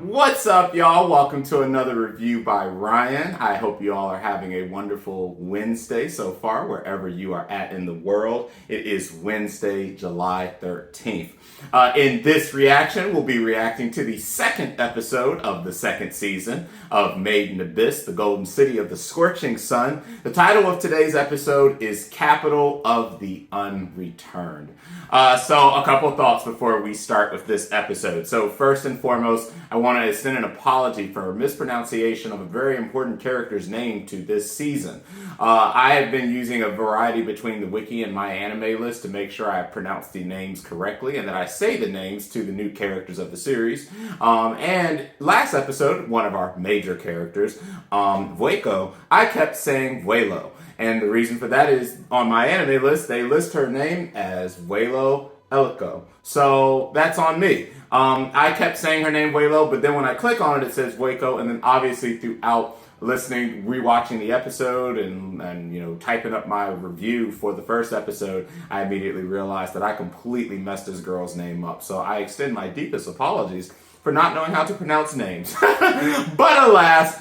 What's up, y'all? Welcome to another review by Ryan. I hope you all are having a wonderful Wednesday so far, wherever you are at in the world. It is Wednesday, July 13th. In this reaction, we'll be reacting to the second episode of the second season of Made in Abyss, the Golden City of the Scorching Sun. The title of today's episode is Capital of the Unreturned. So a couple thoughts before we start with this episode. So first and foremost, I want to extend an apology for a mispronunciation of a very important character's name to this season. I have been using a variety between the wiki and my anime list to make sure I pronounce the names correctly and that I say the names to the new characters of the series. And last episode, one of our major characters, Ougonkyou, I kept saying Vuelo. And the reason for that is on my anime list, they list her name as Vuelo Elko. So that's on me. I kept saying her name Vuelo, but then when I click on it, it says Ougonkyou, and then obviously throughout listening, rewatching the episode and you know, typing up my review for the first episode, I immediately realized that I completely messed this girl's name up. So I extend my deepest apologies for not knowing how to pronounce names. But alas,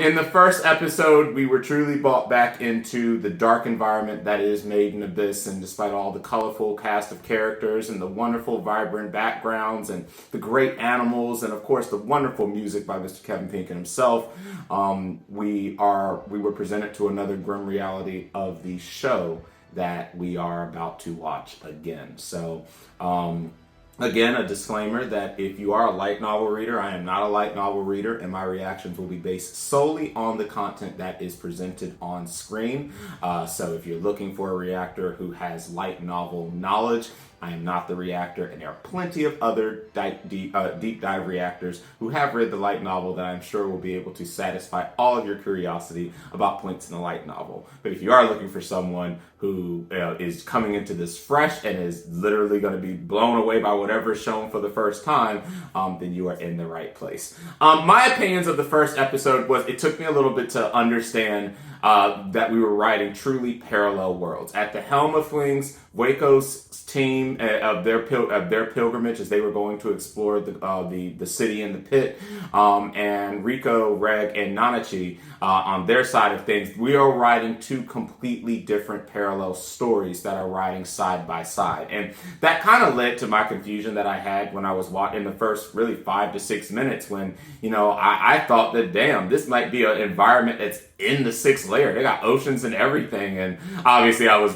in the first episode, we were truly brought back into the dark environment that is Made in Abyss, and despite all the colorful cast of characters and the wonderful, vibrant backgrounds and the great animals and, of course, the wonderful music by Mr. Kevin Pinkin himself, we were presented to another grim reality of the show that we are about to watch again. So, again, a disclaimer that if you are a light novel reader, I am not a light novel reader, and my reactions will be based solely on the content that is presented on screen. So if you're looking for a reactor who has light novel knowledge, I am not the reactor, and there are plenty of other deep dive reactors who have read the light novel that I'm sure will be able to satisfy all of your curiosity about points in the light novel. But if you are looking for someone who is coming into this fresh and is literally going to be blown away by whatever is shown for the first time, then you are in the right place. My opinions of the first episode was it took me a little bit to understand that we were writing truly parallel worlds. At the helm of things, Ougonkyou's team of their pilgrimage as they were going to explore the city and the pit, and Rico, Reg, and Nanachi on their side of things, we are writing two completely different parallel stories that are riding side by side. And that kind of led to my confusion that I had when I was watching the first really 5 to 6 minutes when, you know, I thought that, damn, this might be an environment that's in the 6th layer. They got oceans and everything. And obviously I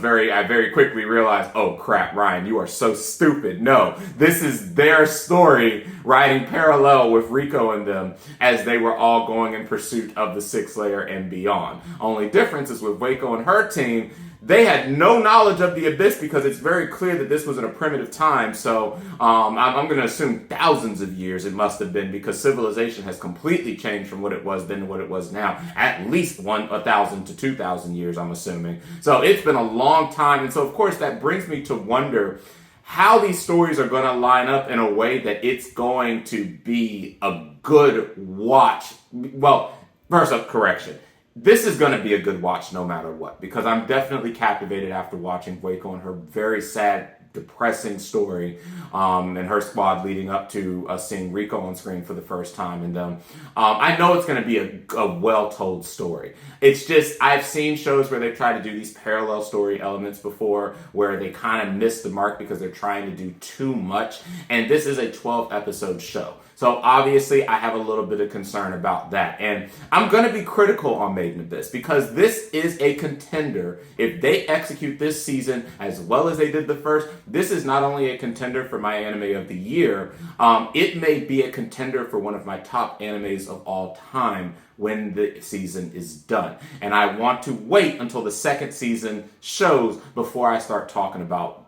very quickly realized, oh crap, Ryan, you are so stupid. No, this is their story riding parallel with Rico and them as they were all going in pursuit of the 6th layer and beyond. Only difference is with Ougonkyou and her team, they had no knowledge of the Abyss because it's very clear that this was in a primitive time. So I'm going to assume thousands of years it must have been, because civilization has completely changed from what it was then to what it was now. At least 1,000 to 2,000 years, I'm assuming. So it's been a long time. And so, of course, that brings me to wonder how these stories are going to line up in a way that it's going to be a good watch. Well, first up, correction. This is going to be a good watch no matter what, because I'm definitely captivated after watching Ougonkyou and her very sad, depressing story, and her squad leading up to seeing Rico on screen for the first time. And I know it's going to be a well-told story. It's just, I've seen shows where they try to do these parallel story elements before where they kind of miss the mark because they're trying to do too much. And this is a 12-episode show. So obviously I have a little bit of concern about that. And I'm going to be critical on Made in Abyss because this is a contender. If they execute this season as well as they did the first, this is not only a contender for my anime of the year, it may be a contender for one of my top animes of all time when the season is done. And I want to wait until the second season shows before I start talking about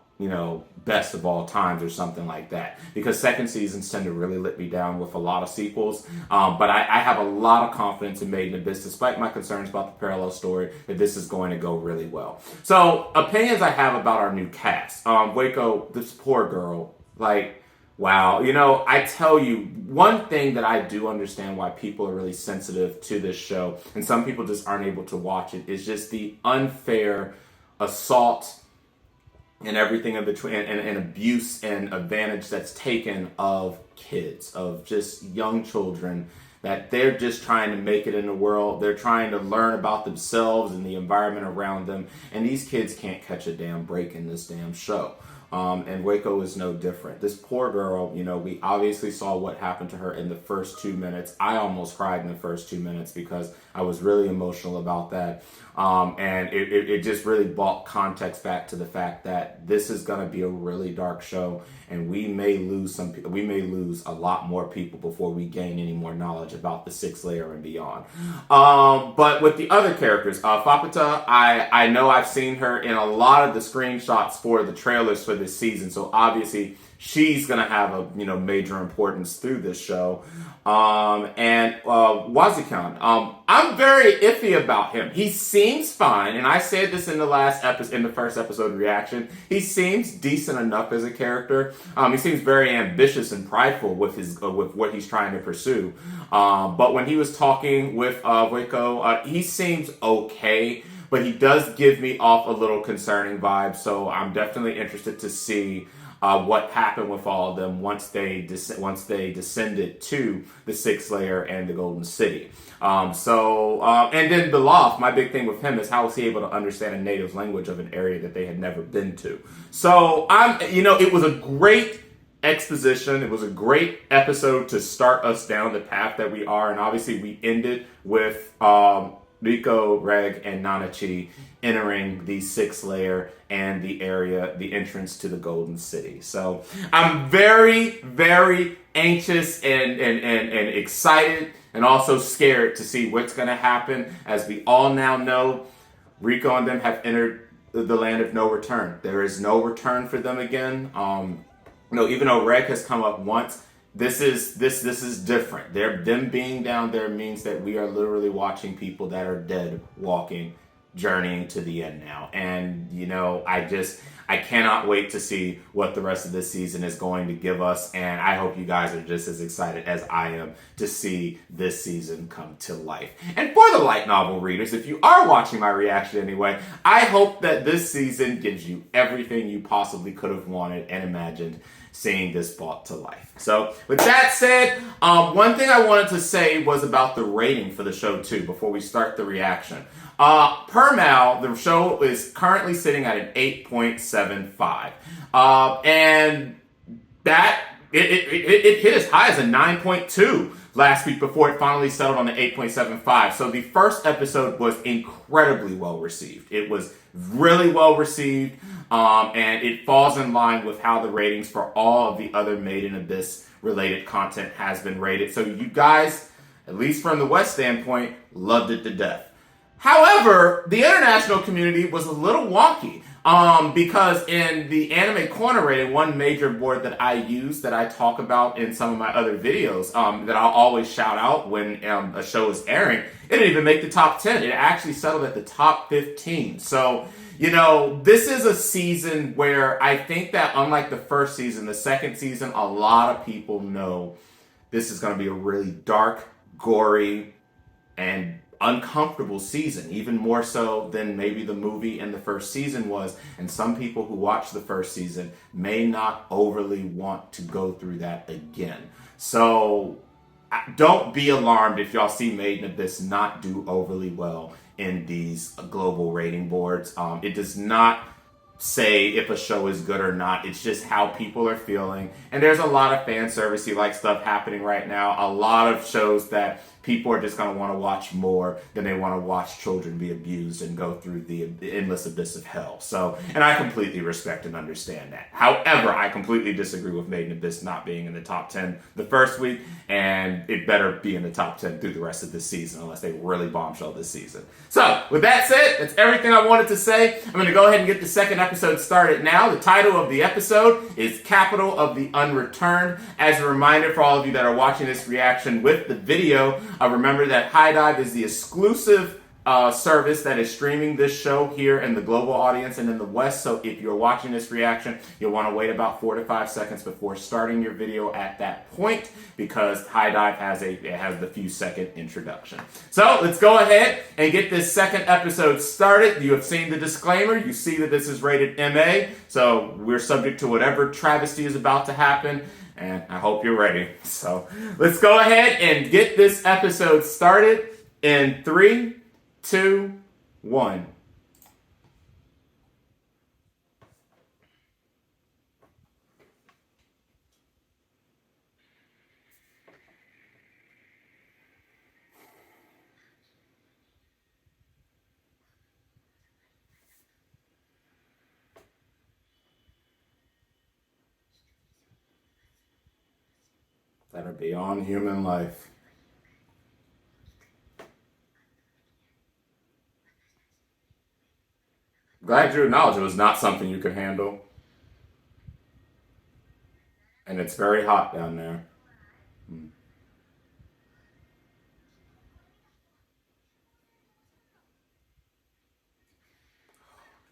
best of all times or something like that, because second seasons tend to really let me down with a lot of sequels. But I have a lot of confidence in Made in Abyss, despite my concerns about the parallel story, that this is going to go really well. So, opinions I have about our new cast. Waco, this poor girl, wow. I tell you, one thing that I do understand why people are really sensitive to this show, and some people just aren't able to watch it, is just the unfair assault and everything in between, and abuse and advantage that's taken of kids, of just young children, that they're just trying to make it in the world. They're trying to learn about themselves and the environment around them, and these kids can't catch a damn break in this damn show. And Waco is no different. This poor girl, we obviously saw what happened to her in the first 2 minutes. I almost cried in the first 2 minutes because I was really emotional about that. And it just really brought context back to the fact that this is going to be a really dark show, and we may lose some people. We may lose a lot more people before we gain any more knowledge about the sixth layer and beyond. But with the other characters, Faputa, I know I've seen her in a lot of the screenshots for the trailers for this season, so obviously she's gonna have a major importance through this show. And Wazikan, I'm very iffy about him. He seems fine, and I said this in the first episode reaction. He seems decent enough as a character. He seems very ambitious and prideful with what he's trying to pursue. But when he was talking with Waco, he seems okay, but he does give me off a little concerning vibe. So I'm definitely interested to see what happened with all of them once they descended to the sixth layer and the Golden City. And then Beloff, my big thing with him is how was he able to understand a native language of an area that they had never been to. So it was a great exposition. It was a great episode to start us down the path that we are, and obviously we ended with Riko, Reg, and Nanachi entering the sixth layer and the entrance to the Golden City. So I'm very, very anxious and excited, and also scared to see what's going to happen. As we all now know, Riko and them have entered the land of no return. There is no return for them again. Even though Reg has come up once, this is different. Them being down there means that we are literally watching people that are dead walking, journeying to the end now. And I cannot wait to see what the rest of this season is going to give us, and I hope you guys are just as excited as I am to see this season come to life. And for the light novel readers, if you are watching my reaction anyway, I hope that this season gives you everything you possibly could have wanted and imagined seeing this brought to life. So with that said, one thing I wanted to say was about the rating for the show too, before we start the reaction. Per Mal, the show is currently sitting at an 8.75. And that, it hit as high as a 9.2 last week before it finally settled on the 8.75. So the first episode was incredibly well received. It was really well received, and it falls in line with how the ratings for all of the other Made in Abyss related content has been rated. So you guys, at least from the West standpoint, loved it to death. However, the international community was a little wonky, because in the Anime Corner rating, one major board that I use, that I talk about in some of my other videos, that I'll always shout out when a show is airing, it didn't even make the top 10. It actually settled at the top 15. So, this is a season where I think that unlike the first season, the second season, a lot of people know this is going to be a really dark, gory, and uncomfortable season, even more so than maybe the movie and the first season was. And some people who watched the first season may not overly want to go through that again. So don't be alarmed if y'all see Made in Abyss not do overly well in these global rating boards. It does not say if a show is good or not. It's just how people are feeling. And there's a lot of fan servicey like stuff happening right now. A lot of shows that people are just going to want to watch more than they want to watch children be abused and go through the endless abyss of hell. So, and I completely respect and understand that. However, I completely disagree with Made in Abyss not being in the top 10 the first week, and it better be in the top 10 through the rest of this season unless they really bombshell this season. So, with that said, that's everything I wanted to say. I'm going to go ahead and get the second episode episode started now. The title of the episode is Capital of the Unreturned. As a reminder for all of you that are watching this reaction with the video, remember that High Dive is the exclusive service that is streaming this show here in the global audience and in the West. So if you're watching this reaction, you'll want to wait about 4 to 5 seconds before starting your video at that point, because High Dive has the few second introduction. So let's go ahead and get this second episode started. You have seen the disclaimer. You see that this is rated MA, so we're subject to whatever travesty is about to happen, and I hope you're ready. So let's go ahead and get this episode started in 3, 2, 1. That are beyond human life. Glad you acknowledge it was not something you could handle. And it's very hot down there.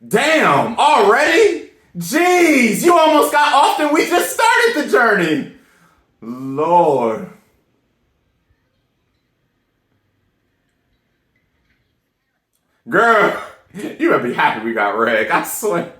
Damn, already? Jeez, you almost got off and we just started the journey. Lord. Girl, you better be happy we got Reg, I swear.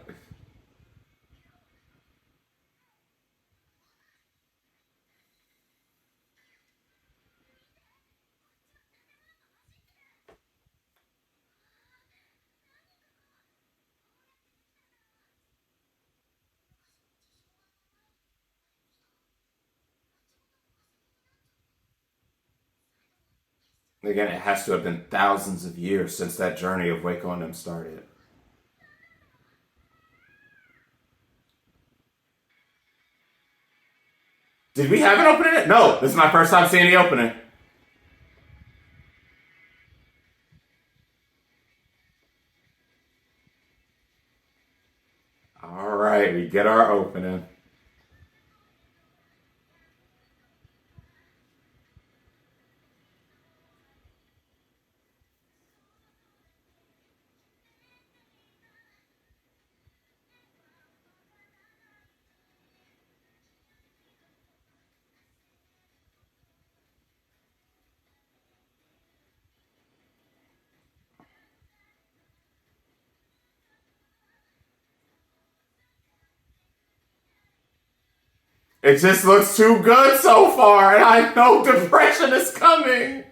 Again, it has to have been thousands of years since that journey of Waco and them started. Did we have an opening? No, this is my first time seeing the opening. All right, we get our opening. It just looks too good so far, and I know depression is coming.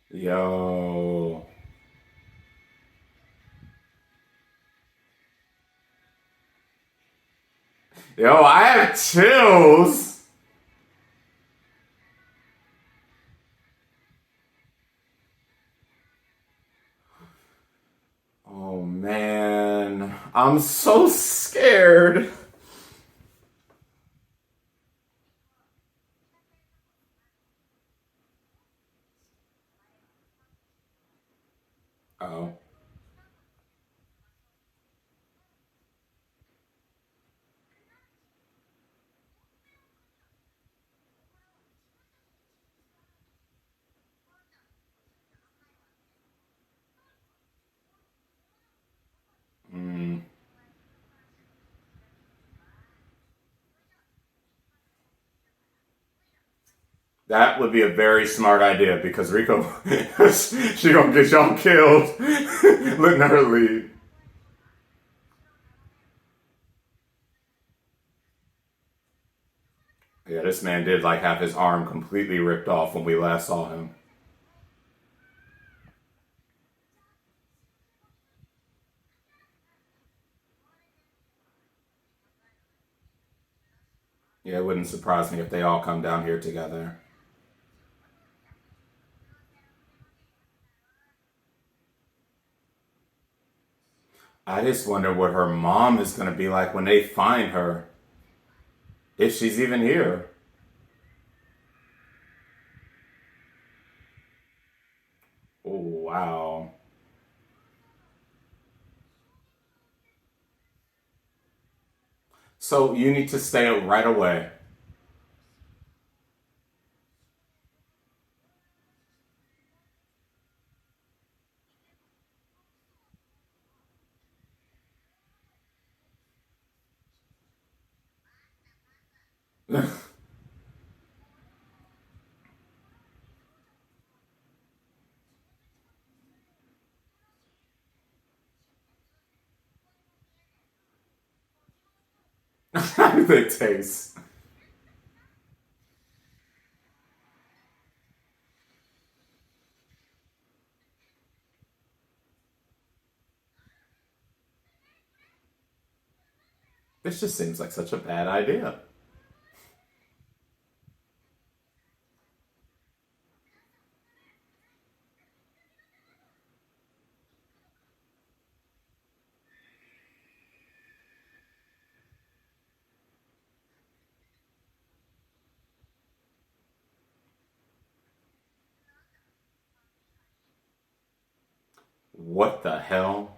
Yo. Yo, I have chills. Oh man, I'm so scared. Oh. That would be a very smart idea, because Rico, she gonna get y'all killed, letting her lead. Yeah, this man did like have his arm completely ripped off when we last saw him. Yeah, it wouldn't surprise me if they all come down here together. I just wonder what her mom is going to be like when they find her. If she's even here. Oh, wow. So you need to stay up right away. How do they taste? This just seems like such a bad idea. What the hell?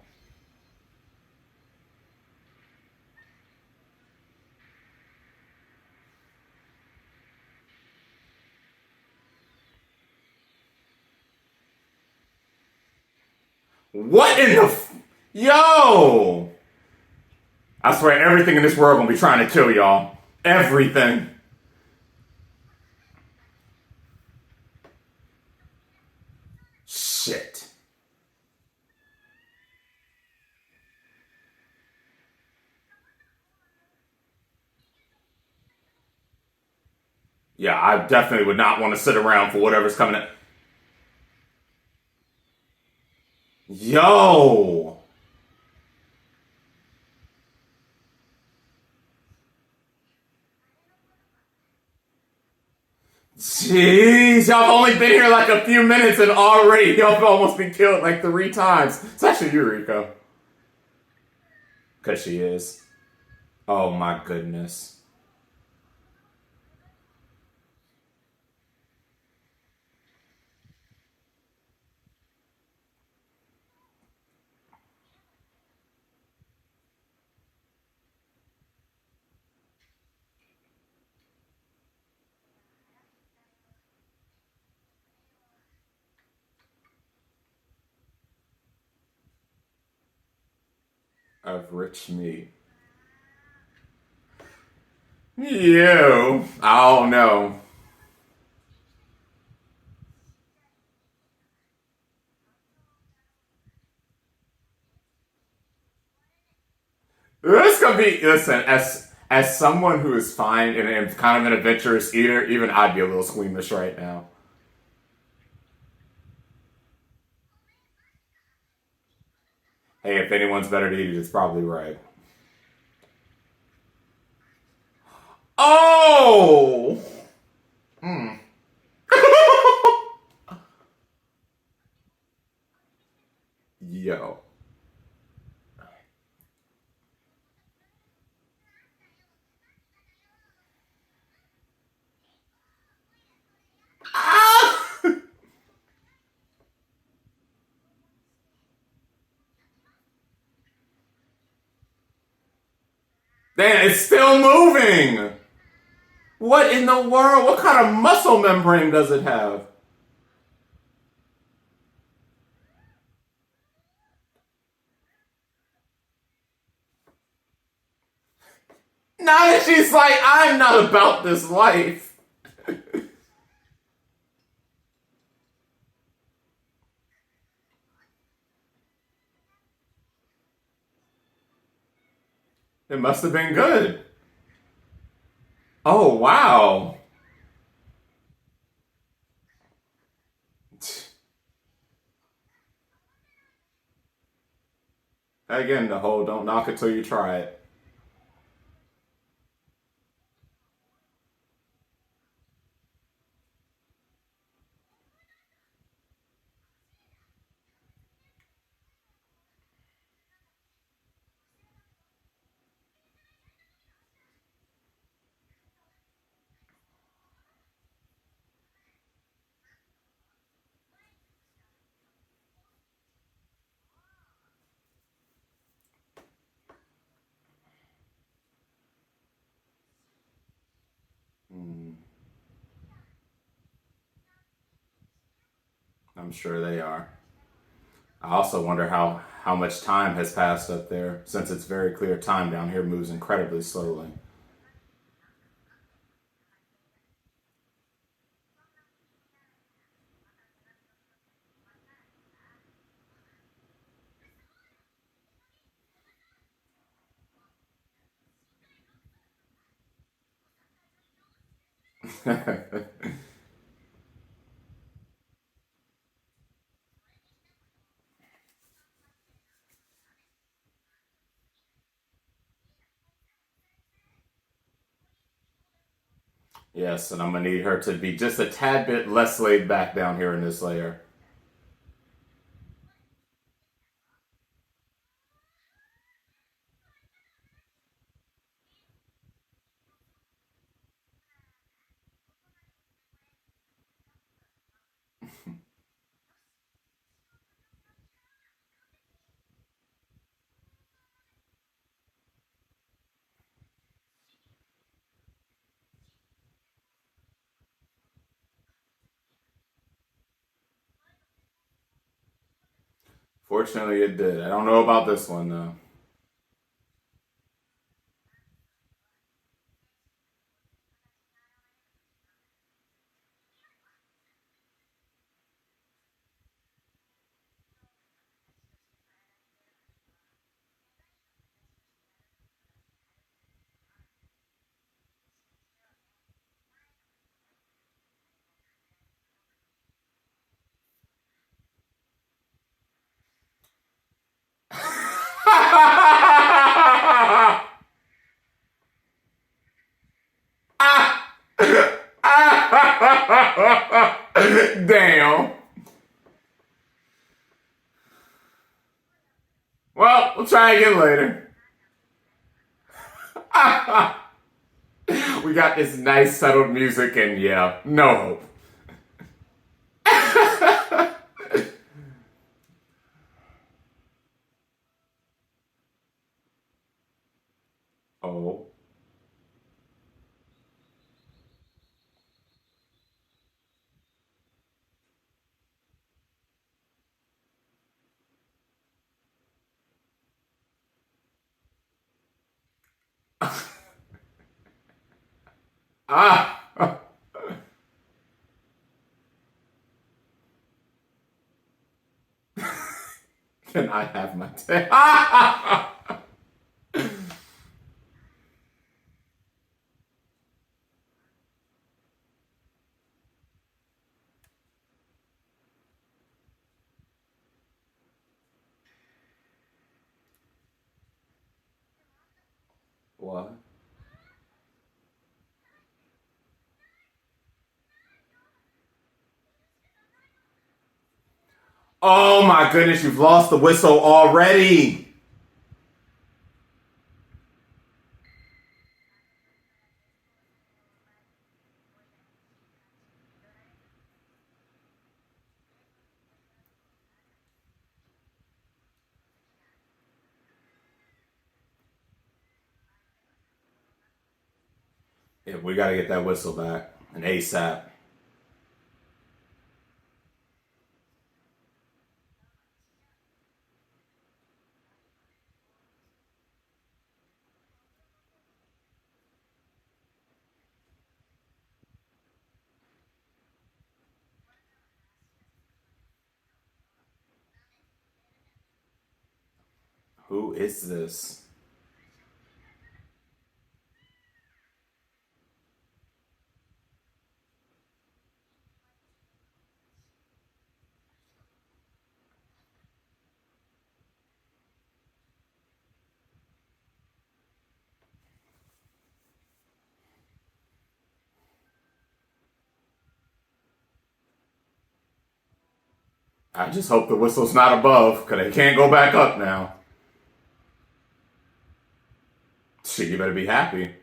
What in the Yo! I swear everything in this world gonna be trying to kill y'all. Everything. Shit. Yeah, I definitely would not want to sit around for whatever's coming in. Yo! Jeez, y'all have only been here like a few minutes and already y'all have almost been killed like 3 times. It's actually Eureka. Because she is. Oh my goodness. Of rich meat. You. I don't know. This could be, listen, as someone who is fine and kind of an adventurous eater, even I'd be a little squeamish right now. Hey, if anyone's better to eat it, it's probably right. Oh! Mm. Yo. Ah! Damn, it's still moving! What in the world? What kind of muscle membrane does it have? Now that she's like, I'm not about this life. It must have been good. Oh, wow. Again, the whole don't knock it till you try it. I'm sure they are. I also wonder how much time has passed up there, since it's very clear time down here moves incredibly slowly. Yes, and I'm gonna need her to be just a tad bit less laid back down here in this layer. Fortunately, it did. I don't know about this one though. Damn. Well, we'll try again later. We got this nice settled music, and yeah, no hope. Oh. Ah. Can I have my day? What? Oh my goodness, you've lost the whistle already. Yeah, we gotta get that whistle back. And ASAP. Who is this? I just hope the whistle's not above, because they can't go back up now. Shit, you better be happy.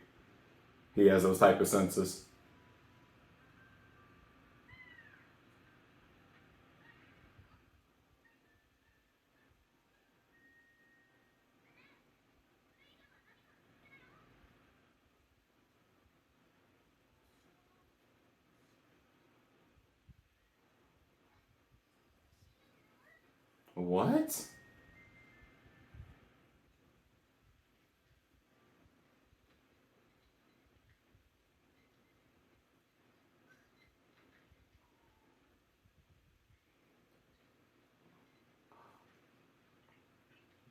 He has those type of senses. What?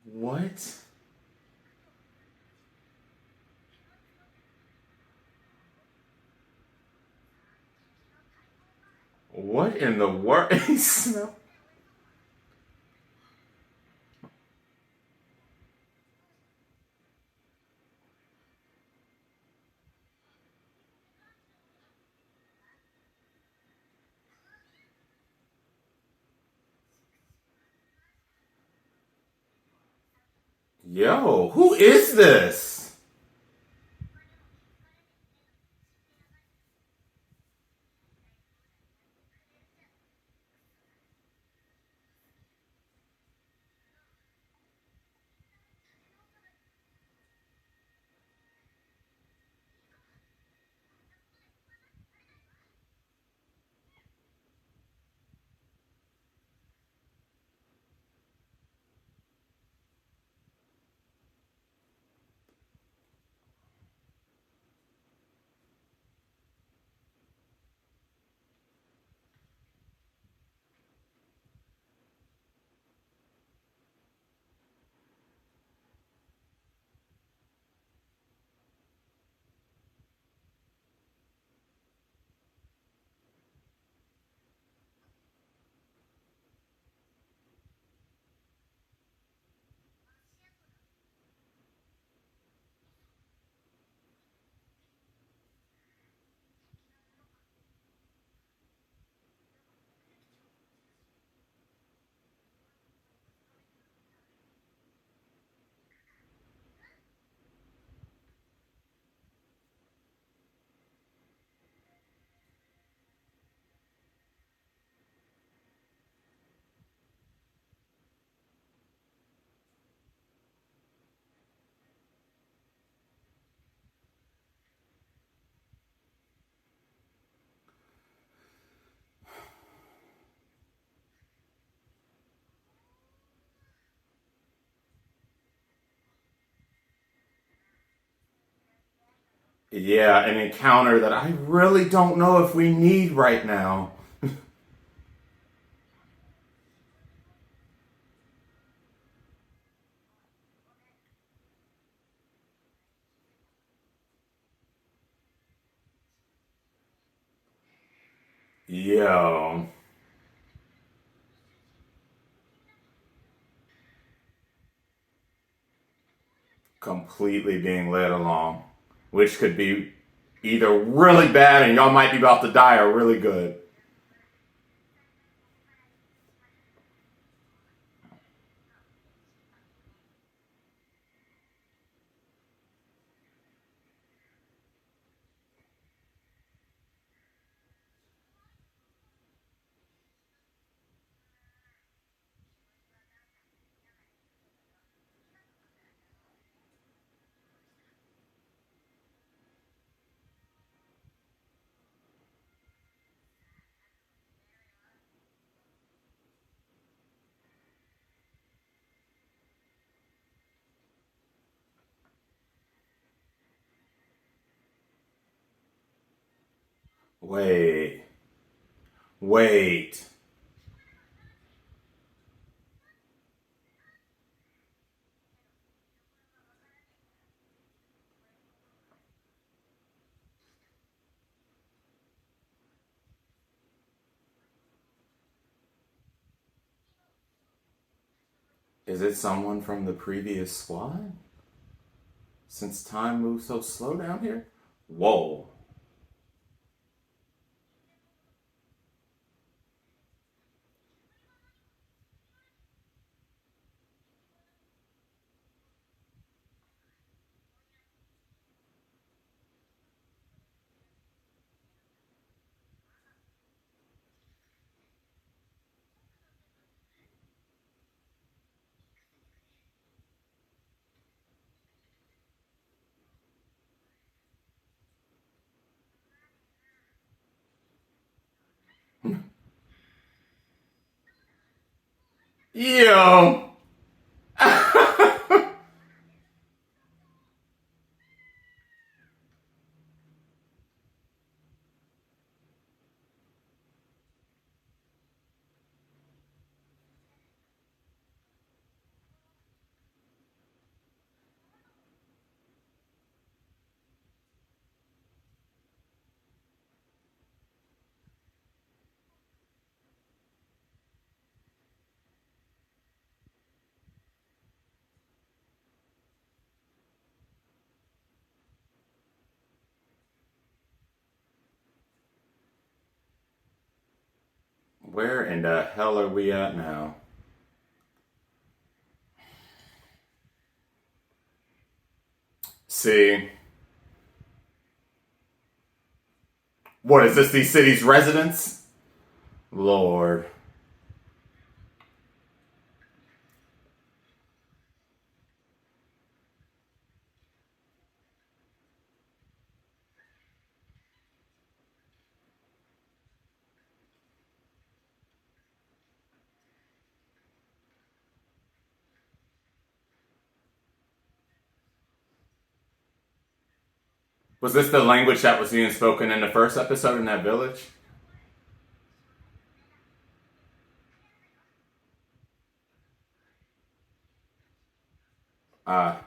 What? What in the world? Yo, who is this? Yeah, an encounter that I really don't know if we need right now. Yo, completely being led along, which could be either really bad and y'all might be about to die or really good. Wait, wait. Is it someone from the previous squad? Since time moves so slow down here? Whoa. Yo. Where in the hell are we at now? See. What is this, these cities' residents? Lord. Was this the language that was being spoken in the first episode in that village? Ah.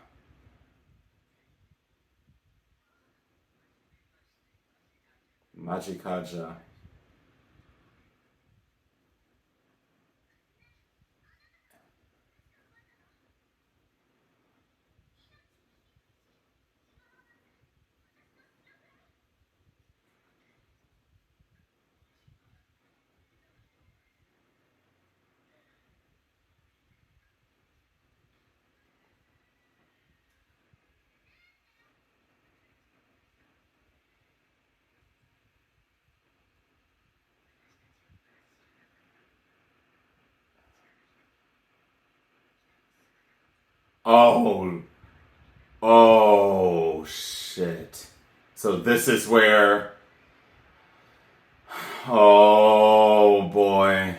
Majikaja. Oh. Oh, shit. So this is where... Oh, boy.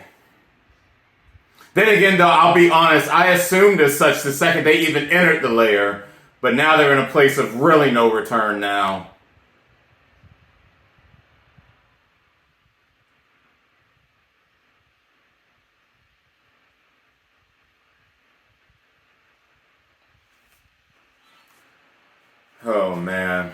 Then again, though, I'll be honest, I assumed as such the second they even entered the lair, but now they're in a place of really no return now. Oh, man.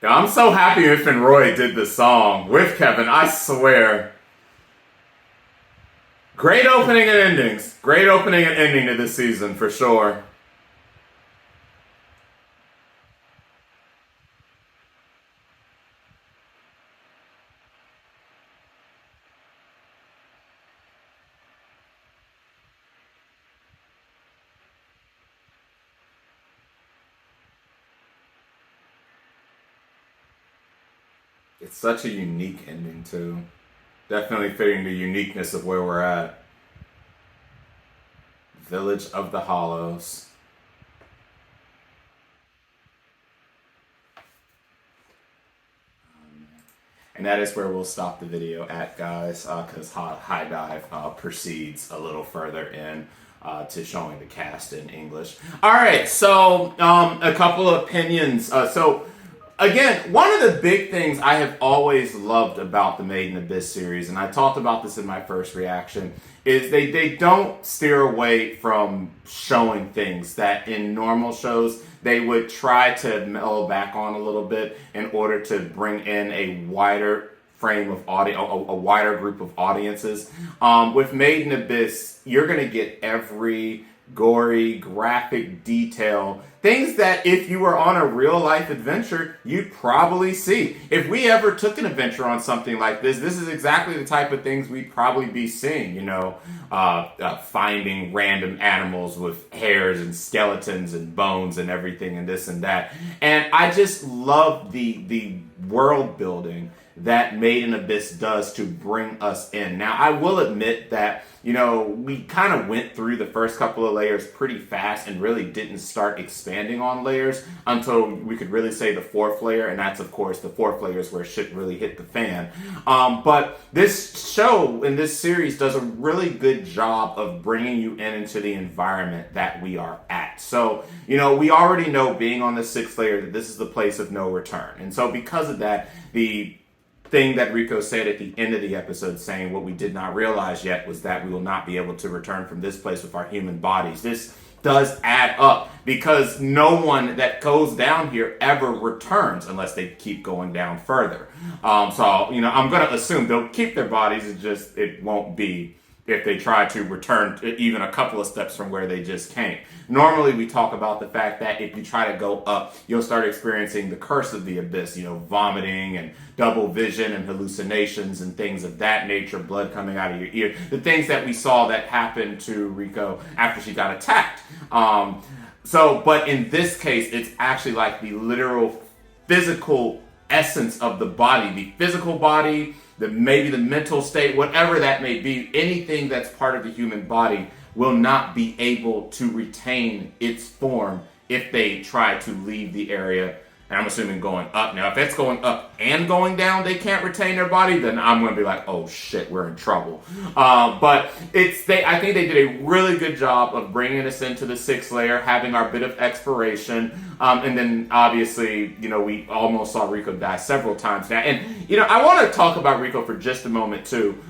Yeah, I'm so happy If and Roy did the song with Kevin, I swear. Great opening and endings. Great opening and ending to this season, for sure. It's such a unique ending, too. Definitely fitting the uniqueness of where we're at. Village of the Hollows. And that is where we'll stop the video at, guys, because High Dive proceeds a little further in to showing the cast in English. All right, so a couple of opinions. So, again, one of the big things I have always loved about the Made in Abyss series, and I talked about this in my first reaction, is they don't steer away from showing things that in normal shows they would try to mellow back on a little bit in order to bring in a wider frame of audio, a wider group of audiences. With Made in Abyss, you're going to get every gory, graphic detail. Things that if you were on a real life adventure, you'd probably see. If we ever took an adventure on something like this is exactly the type of things we'd probably be seeing, finding random animals with hairs and skeletons and bones and everything and this and that. And I just love the world building that Made in Abyss does to bring us in. Now, I will admit that, we kind of went through the first couple of layers pretty fast and really didn't start expanding on layers until we could really say the fourth layer, and that's, of course, the fourth layer is where shit really hit the fan. But this show in this series does a really good job of bringing you into the environment that we are at. So, we already know, being on the sixth layer, that this is the place of no return. And so because of that, the thing that Rico said at the end of the episode, saying what we did not realize yet was that we will not be able to return from this place with our human bodies. This does add up, because no one that goes down here ever returns unless they keep going down further. I'm going to assume they'll keep their bodies. It won't be if they try to return even a couple of steps from where they just came. Normally, we talk about the fact that if you try to go up, you'll start experiencing the curse of the abyss, vomiting and double vision and hallucinations and things of that nature, blood coming out of your ear. The things that we saw that happened to Rico after she got attacked. But in this case, it's actually like the literal physical essence of the body, the physical body, maybe the mental state, whatever that may be, anything that's part of the human body will not be able to retain its form if they try to leave the area. And I'm assuming going up. Now, if it's going up and going down, they can't retain their body, then I'm going to be like, oh shit, we're in trouble. But I think they did a really good job of bringing us into the sixth layer, having our bit of exploration. And then obviously, we almost saw Rico die several times now. And, I want to talk about Rico for just a moment too.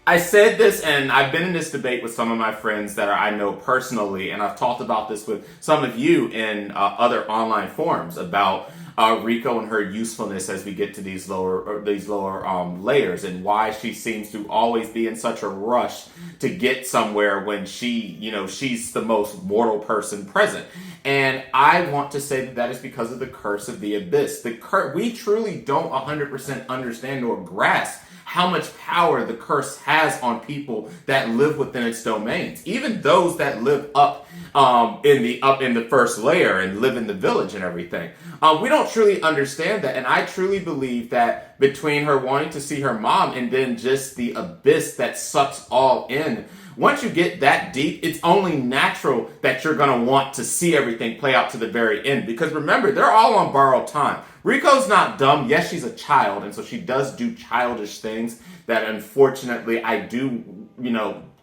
I said this, and I've been in this debate with some of my friends that I know personally, and I've talked about this with some of you in other online forums about Rico and her usefulness as we get to these lower layers, and why she seems to always be in such a rush to get somewhere when she's the most mortal person present. And I want to say that is because of the curse of the abyss. We truly don't 100% understand or grasp how much power the curse has on people that live within its domains. Even those that live up in the first layer and live in the village and everything. We don't truly understand that. And I truly believe that between her wanting to see her mom and then just the abyss that sucks all in, once you get that deep, it's only natural that you're going to want to see everything play out to the very end. Because remember, they're all on borrowed time. Rico's not dumb. Yes, she's a child, and so she does do childish things that unfortunately I do,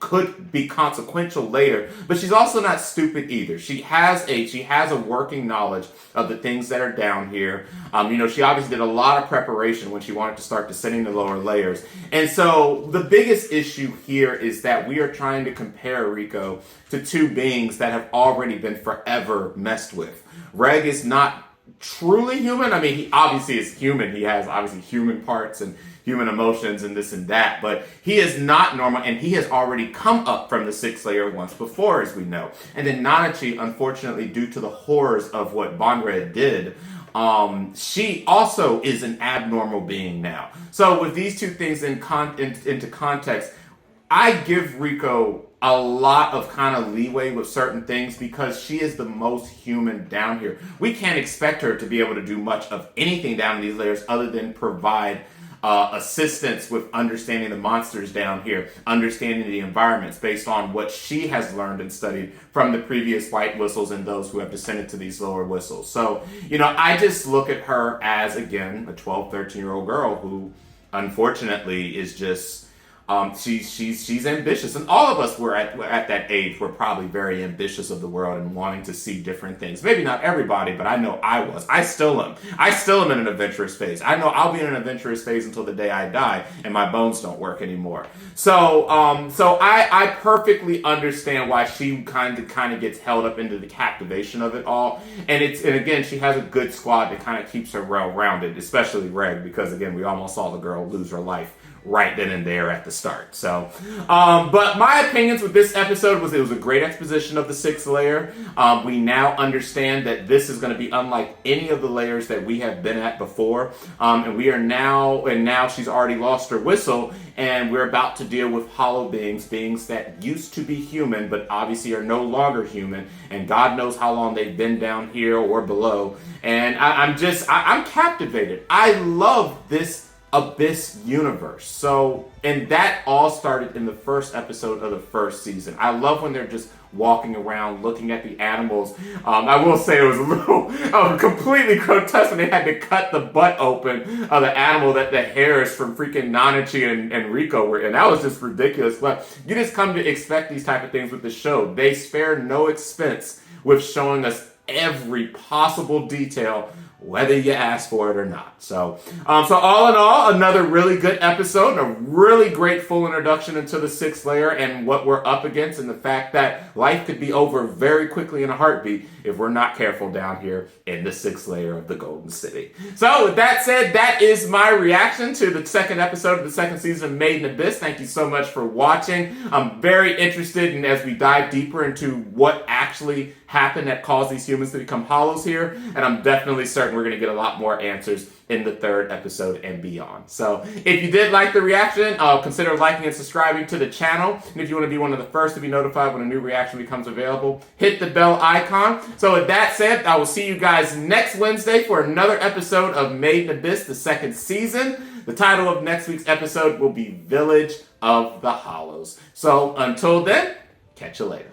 could be consequential later. But she's also not stupid either. She has a working knowledge of the things that are down here. She obviously did a lot of preparation when she wanted to start descending the lower layers. And so the biggest issue here is that we are trying to compare Rico to two beings that have already been forever messed with. Reg is not truly human. I mean, he obviously is human. He has obviously human parts and human emotions and this and that, but he is not normal, and he has already come up from the sixth layer once before, as we know. And then Nanachi, unfortunately, due to the horrors of what Bonred did, she also is an abnormal being now. So with these two things into context, I give Rico a lot of kind of leeway with certain things because she is the most human down here. We can't expect her to be able to do much of anything down in these layers other than provide assistance with understanding the monsters down here, understanding the environments based on what she has learned and studied from the previous white whistles and those who have descended to these lower whistles. So, I just look at her as, again, a 12, 13-year-old girl who unfortunately is just she's ambitious, and all of us were at that age. We're probably very ambitious of the world and wanting to see different things. Maybe not everybody, but I know I was. I still am. I still am in an adventurous phase. I know I'll be in an adventurous phase until the day I die and my bones don't work anymore. So I perfectly understand why she kind of gets held up into the captivation of it all. And again, she has a good squad that kind of keeps her well-rounded, especially Reg, because again, we almost saw the girl lose her life right then and there at the start. So, but my opinions with this episode was it was a great exposition of the sixth layer. We now understand that this is going to be unlike any of the layers that we have been at before. And now she's already lost her whistle, and we're about to deal with hollow beings that used to be human, but obviously are no longer human. And God knows how long they've been down here or below. And I'm captivated. I love this Abyss universe. So, and that all started in the first episode of the first season. I love when they're just walking around looking at the animals. I will say it was a little completely grotesque when they had to cut the butt open of the animal that the hairs from freaking Nanachi and Rico were in. That was just ridiculous. But you just come to expect these type of things with the show. They spare no expense with showing us every possible detail, whether you ask for it or not. So all in all, another really good episode, a really great full introduction into the sixth layer and what we're up against, and the fact that life could be over very quickly in a heartbeat if we're not careful down here in the sixth layer of the Golden City. So with that said, that is my reaction to the second episode of the second season of Made in Abyss. Thank you so much for watching. I'm very interested in, as we dive deeper into what actually happened that caused these humans to become hollows here, and I'm definitely certain we're going to get a lot more answers in the third episode and beyond. So if you did like the reaction, consider liking and subscribing to the channel. And if you want to be one of the first to be notified when a new reaction becomes available, hit the bell icon. So with that said, I will see you guys next Wednesday for another episode of Made in Abyss, the second season. The title of next week's episode will be Village of the Hollows. So until then, catch you later.